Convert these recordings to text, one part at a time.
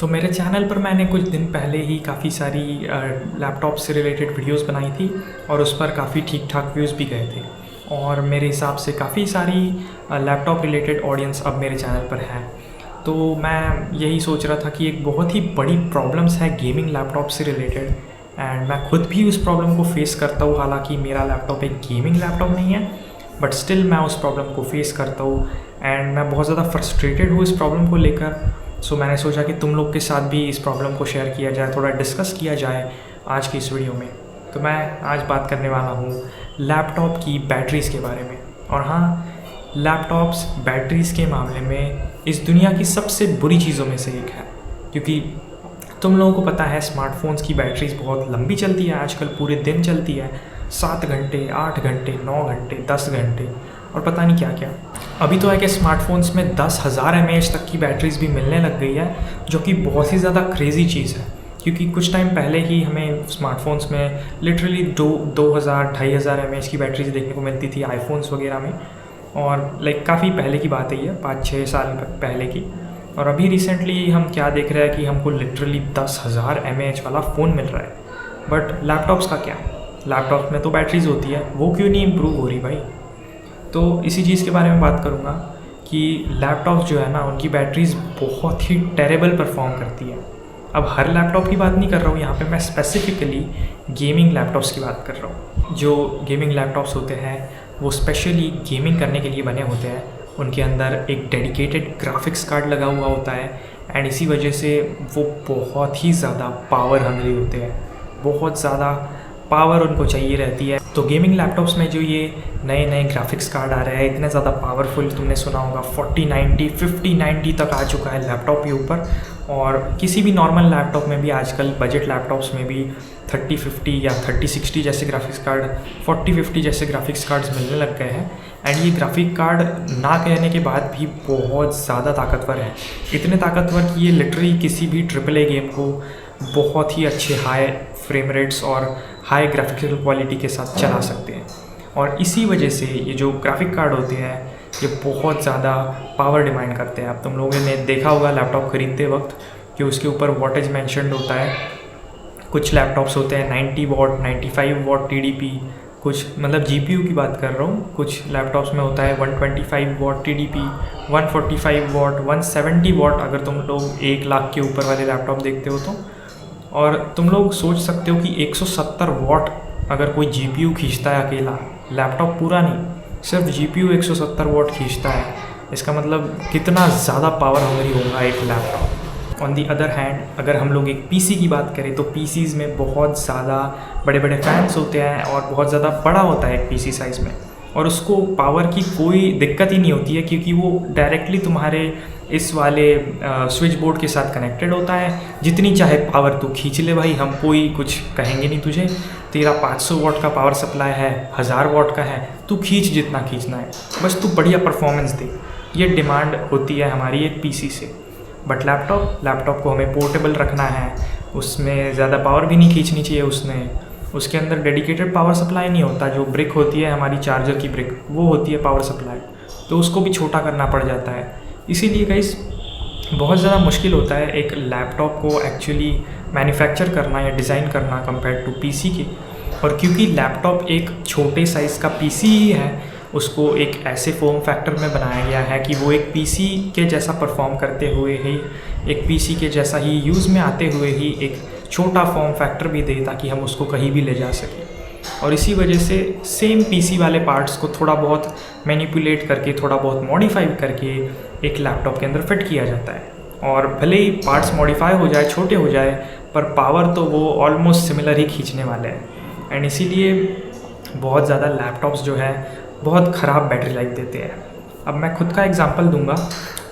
तो मेरे चैनल पर मैंने कुछ दिन पहले ही काफ़ी सारी लैपटॉप से रिलेटेड वीडियोस बनाई थी और उस पर काफ़ी ठीक ठाक व्यूज़ भी गए थे। और मेरे हिसाब से काफ़ी सारी लैपटॉप रिलेटेड ऑडियंस अब मेरे चैनल पर है। तो मैं यही सोच रहा था कि एक बहुत ही बड़ी प्रॉब्लम्स है गेमिंग लैपटॉप से रिलेटेड, एंड मैं खुद भी उस प्रॉब्लम को फेस करता हूँ। हालांकि मेरा लैपटॉप एक गेमिंग लैपटॉप नहीं है, बट स्टिल मैं उस प्रॉब्लम को फेस करता हूँ एंड मैं बहुत ज़्यादा फ्रस्ट्रेटेड हूँ इस प्रॉब्लम को लेकर। सो मैंने सोचा कि तुम लोग के साथ भी इस प्रॉब्लम को शेयर किया जाए, थोड़ा डिस्कस किया जाए आज की इस वीडियो में। तो मैं आज बात करने वाला हूँ लैपटॉप की बैटरीज़ के बारे में। और हाँ, लैपटॉप्स बैटरीज़ के मामले में इस दुनिया की सबसे बुरी चीज़ों में से एक है, क्योंकि तुम लोगों को पता है स्मार्टफोन्स की बैटरीज़ बहुत लंबी चलती है, आजकल पूरे दिन चलती है, 7 घंटे, 8 घंटे, 9 घंटे, 10 घंटे और पता नहीं क्या क्या। अभी तो है कि स्मार्टफोन्स में 10,000 mAh तक की बैटरीज़ भी मिलने लग गई है, जो कि बहुत ही ज़्यादा क्रेज़ी चीज़ है। क्योंकि कुछ टाइम पहले ही हमें स्मार्टफोन्स में लिटरली 2,000-2,500 mAh की बैटरीज देखने को मिलती थी आईफोन्स वगैरह में। और लाइक काफ़ी पहले की बात है ये, 5-6 साल पहले की। और अभी रिसेंटली हम क्या देख रहे हैं कि हमको लिटरली 10,000 mAh वाला फ़ोन मिल रहा है। बट लैपटॉप्स का क्या? लैपटॉप में तो बैटरीज होती है, वो क्यों नहीं इम्प्रूव हो रही भाई? तो इसी चीज़ के बारे में बात करूँगा कि लैपटॉप जो है ना, उनकी बैटरीज़ बहुत ही टेरेबल परफॉर्म करती है। अब हर लैपटॉप की बात नहीं कर रहा हूँ यहाँ पे, मैं स्पेसिफिकली गेमिंग लैपटॉप्स की बात कर रहा हूँ। जो गेमिंग लैपटॉप्स होते हैं वो स्पेशली गेमिंग करने के लिए बने होते हैं। उनके अंदर एक डेडिकेटेड ग्राफिक्स कार्ड लगा हुआ होता है एंड इसी वजह से वो बहुत ही ज़्यादा पावर हंग्री होते हैं, बहुत ज़्यादा पावर उनको चाहिए रहती है। तो गेमिंग लैपटॉप्स में जो ये नए नए ग्राफिक्स कार्ड आ रहे हैं, इतने ज़्यादा पावरफुल, तुमने सुना होगा 4090, 5090 तक आ चुका है लैपटॉप के ऊपर। और किसी भी नॉर्मल लैपटॉप में भी आजकल बजट लैपटॉप्स में भी 3050 या 3060 जैसे ग्राफिक्स कार्ड, 4050 जैसे ग्राफिक्स कार्ड्स मिलने लग गए हैं। एंड ये ग्राफिक कार्ड ना कहने के बाद भी बहुत ज़्यादा ताकतवर है, इतने ताकतवर कि ये लिटरली किसी भी AAA गेम को बहुत ही अच्छे हाई फ्रेम रेट्स और हाई ग्राफिकल क्वालिटी के साथ चला सकते हैं। और इसी वजह से ये जो ग्राफिक कार्ड होते हैं ये बहुत ज़्यादा पावर डिमांड करते हैं। अब तुम लोगों ने देखा होगा लैपटॉप खरीदते वक्त कि उसके ऊपर वॉटेज मेंशन्ड होता है। कुछ लैपटॉप्स होते हैं 90 वॉट, 95 वॉट TDP, कुछ मतलब GPU की बात कर रहा हूँ। कुछ लैपटॉप्स में होता है 125 वॉट TDP, 145 वॉट, 170 वॉट अगर तुम लोग 1 लाख के ऊपर वाले लैपटॉप देखते हो तो। और तुम लोग सोच सकते हो कि 170 वॉट अगर कोई GPU खींचता है अकेला, लैपटॉप पूरा नहीं, सिर्फ GPU 170 वॉट खींचता है, इसका मतलब कितना ज़्यादा पावर हंग्री होगा एक laptop. On the other hand अगर हम लोग एक PC की बात करें तो PCs में बहुत ज़्यादा बड़े बड़े फैंस होते हैं और बहुत ज़्यादा बड़ा होता है एक PC साइज़ में, और उसको पावर की कोई दिक्कत ही नहीं होती है क्योंकि वो डायरेक्टली तुम्हारे इस वाले स्विच बोर्ड के साथ कनेक्टेड होता है। जितनी चाहे पावर तू खींच ले भाई, हम कोई कुछ कहेंगे नहीं तुझे। तेरा 500 वॉट का पावर सप्लाई है, 1000 वॉट का है, तू खींच जितना खींचना है, बस तू बढ़िया परफॉर्मेंस दे। ये डिमांड होती है हमारी एक PC से। बट लैपटॉप को हमें पोर्टेबल रखना है, उसमें ज़्यादा पावर भी नहीं खींचनी चाहिए। उसके अंदर डेडिकेटेड पावर सप्लाई नहीं होता। जो ब्रिक होती है हमारी चार्जर की ब्रिक, वो होती है पावर सप्लाई, तो उसको भी छोटा करना पड़ जाता है। इसीलिए गाइस बहुत ज़्यादा मुश्किल होता है एक लैपटॉप को एक्चुअली मैन्युफैक्चर करना या डिज़ाइन करना कंपेयर टू PC के। और क्योंकि लैपटॉप एक छोटे साइज़ का PC ही है, उसको एक ऐसे फॉर्म फैक्टर में बनाया गया है कि वो एक PC के जैसा परफॉर्म करते हुए ही, एक PC के जैसा ही यूज़ में आते हुए ही एक छोटा फॉर्म फैक्टर भी दे, ताकि हम उसको कहीं भी ले जा सकें। और इसी वजह से सेम PC वाले पार्ट्स को थोड़ा बहुत मैनिपुलेट करके, थोड़ा बहुत मॉडिफाई करके एक लैपटॉप के अंदर फिट किया जाता है। और भले ही पार्ट्स मॉडिफाई हो जाए, छोटे हो जाए, पर पावर तो वो ऑलमोस्ट सिमिलर ही खींचने वाले हैं। एंड इसीलिए बहुत ज़्यादा लैपटॉप्स जो है बहुत ख़राब बैटरी लाइफ देते हैं। अब मैं खुद का एग्जांपल दूंगा।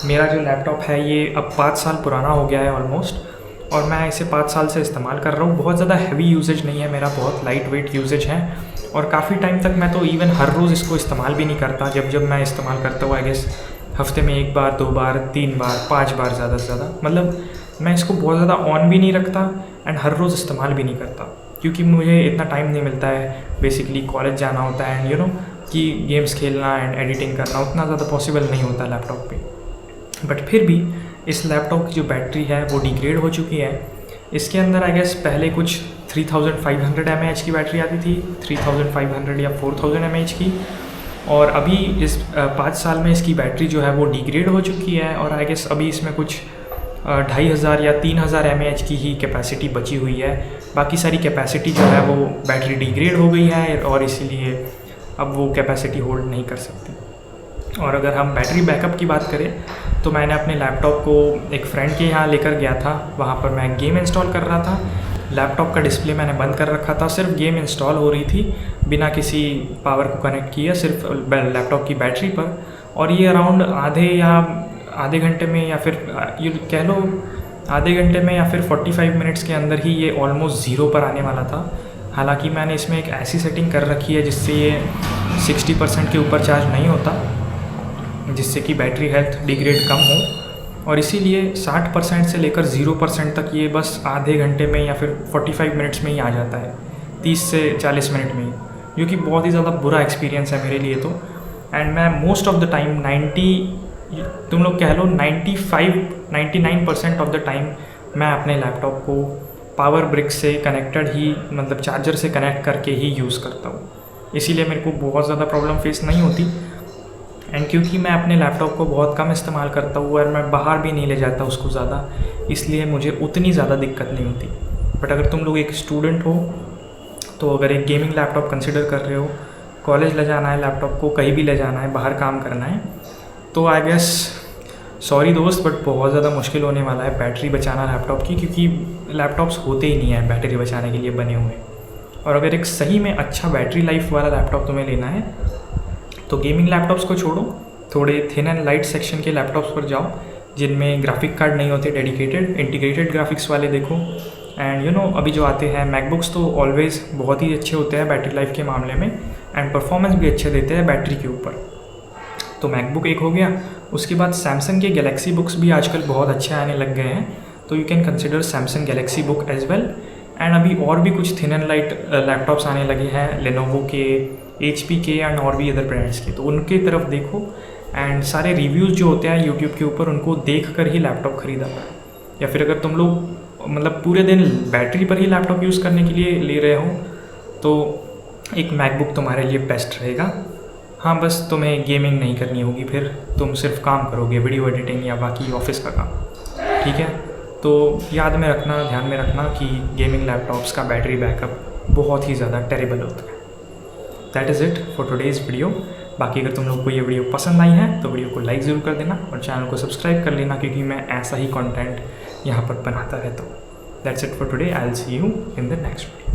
मेरा जो लैपटॉप है ये अब 5 साल पुराना हो गया है ऑलमोस्ट, और मैं इसे 5 साल से इस्तेमाल कर रहा हूँ। बहुत ज़्यादा हैवी यूजेज नहीं है मेरा, बहुत लाइट वेट यूजेज है। और काफ़ी टाइम तक मैं तो इवन हर रोज़ इसको इस्तेमाल भी नहीं करता। जब मैं इस्तेमाल करता हूँ आई गेस हफ्ते में 1 बार, 2 बार, 3 बार, 5 बार ज़्यादा से ज़्यादा। मतलब मैं इसको बहुत ज़्यादा ऑन भी नहीं रखता एंड हर रोज़ इस्तेमाल भी नहीं करता, क्योंकि मुझे इतना टाइम नहीं मिलता है। बेसिकली कॉलेज जाना होता है एंड कि गेम्स खेलना एंड एडिटिंग करना उतना ज़्यादा पॉसिबल नहीं होता लैपटॉप पे। बट फिर भी इस लैपटॉप की जो बैटरी है वो डिग्रेड हो चुकी है। इसके अंदर आई गेस पहले कुछ 3500 mAh की बैटरी आती थी, 3500 या 4000 mAh की, और अभी इस 5 साल में इसकी बैटरी जो है वो डिग्रेड हो चुकी है और आई गेस अभी इसमें कुछ 2500 या 3000 mAh की ही कैपेसिटी बची हुई है। बाकी सारी कैपेसिटी जो है वो बैटरी डिग्रेड हो गई है और इसीलिए अब वो कैपेसिटी होल्ड नहीं कर सकती। और अगर हम बैटरी बैकअप की बात करें तो मैंने अपने लैपटॉप को एक फ्रेंड के यहाँ लेकर गया था, वहाँ पर मैं गेम इंस्टॉल कर रहा था। लैपटॉप का डिस्प्ले मैंने बंद कर रखा था, सिर्फ गेम इंस्टॉल हो रही थी बिना किसी पावर को कनेक्ट किया, सिर्फ लैपटॉप की बैटरी पर। और ये अराउंड आधे घंटे में या फिर ये कह लो आधे घंटे में या फिर 45 मिनट्स के अंदर ही ये ऑलमोस्ट ज़ीरो पर आने वाला था। हालांकि मैंने इसमें एक ऐसी सेटिंग कर रखी है जिससे ये 60% के ऊपर चार्ज नहीं होता, जिससे कि बैटरी हेल्थ डिग्रेड कम हो, और इसीलिए 60% से लेकर 0% तक ये बस आधे घंटे में या फिर 45 मिनट्स में ही आ जाता है, 30 से 40 मिनट में ही, जो कि बहुत ही ज़्यादा बुरा एक्सपीरियंस है मेरे लिए तो। एंड मैं most of the time 99% of the time मैं अपने लैपटॉप को पावर ब्रिक से कनेक्टेड ही, मतलब चार्जर से कनेक्ट करके ही यूज़ करता हूँ। इसीलिए मेरे को बहुत ज़्यादा प्रॉब्लम फेस नहीं होती। एंड क्योंकि मैं अपने लैपटॉप को बहुत कम इस्तेमाल करता हूँ और मैं बाहर भी नहीं ले जाता उसको ज़्यादा, इसलिए मुझे उतनी ज़्यादा दिक्कत नहीं होती। बट अगर तुम लोग एक स्टूडेंट हो तो अगर एक गेमिंग लैपटॉप कंसिडर कर रहे हो, कॉलेज ले जाना है लैपटॉप को, कहीं भी ले जाना है, बाहर काम करना है, तो आई गेस सॉरी दोस्त, बट बहुत ज़्यादा मुश्किल होने वाला है बैटरी बचाना लैपटॉप की, क्योंकि लैपटॉप्स होते ही नहीं हैं बैटरी बचाने के लिए बने हुए। और अगर एक सही में अच्छा बैटरी लाइफ वाला लैपटॉप तुम्हें लेना है तो गेमिंग लैपटॉप्स को छोड़ो, थोड़े थिन एंड लाइट सेक्शन के लैपटॉप्स पर जाओ जिनमें ग्राफिक कार्ड नहीं होते डेडिकेटेड, इंटीग्रेटेड ग्राफिक्स वाले देखो। एंड अभी जो आते हैं मैकबुक्स तो ऑलवेज़ बहुत ही अच्छे होते हैं बैटरी लाइफ के मामले में, एंड परफॉर्मेंस भी अच्छे देते हैं बैटरी के ऊपर। तो मैकबुक एक हो गया। उसके बाद सैमसंग के गैलेक्सी बुक्स भी आजकल बहुत अच्छे आने लग गए हैं, तो you can consider Samsung Galaxy Book as well. And अभी और भी कुछ थिन एंड लाइट लैपटॉप्स आने लगे हैं, लेनोवो के, HP के एंड और भी अदर ब्रांड्स के, तो उनके तरफ देखो। एंड सारे रिव्यूज़ जो होते हैं यूट्यूब के ऊपर, उनको देख कर ही लैपटॉप ख़रीदा। या फिर अगर तुम लोग मतलब पूरे दिन बैटरी पर ही लैपटॉप यूज़ करने के लिए ले रहे हो तो एक मैकबुक तुम्हारे लिए बेस्ट रहेगा। हाँ, बस तुम्हें गेमिंग नहीं करनी होगी, फिर तुम सिर्फ काम करोगे, वीडियो एडिटिंग या बाकी ऑफिस का काम, ठीक है। तो याद में रखना, ध्यान में रखना कि गेमिंग लैपटॉप्स का बैटरी बैकअप बहुत ही ज़्यादा टेरेबल होता है। That is it for today's video. बाकी अगर तुम लोग को ये वीडियो पसंद आई है तो वीडियो को लाइक ज़रूर कर देना और चैनल को सब्सक्राइब कर लेना, क्योंकि मैं ऐसा ही कंटेंट यहाँ पर बनाता रहता हूँ। That's it for today, I will see you in the next video.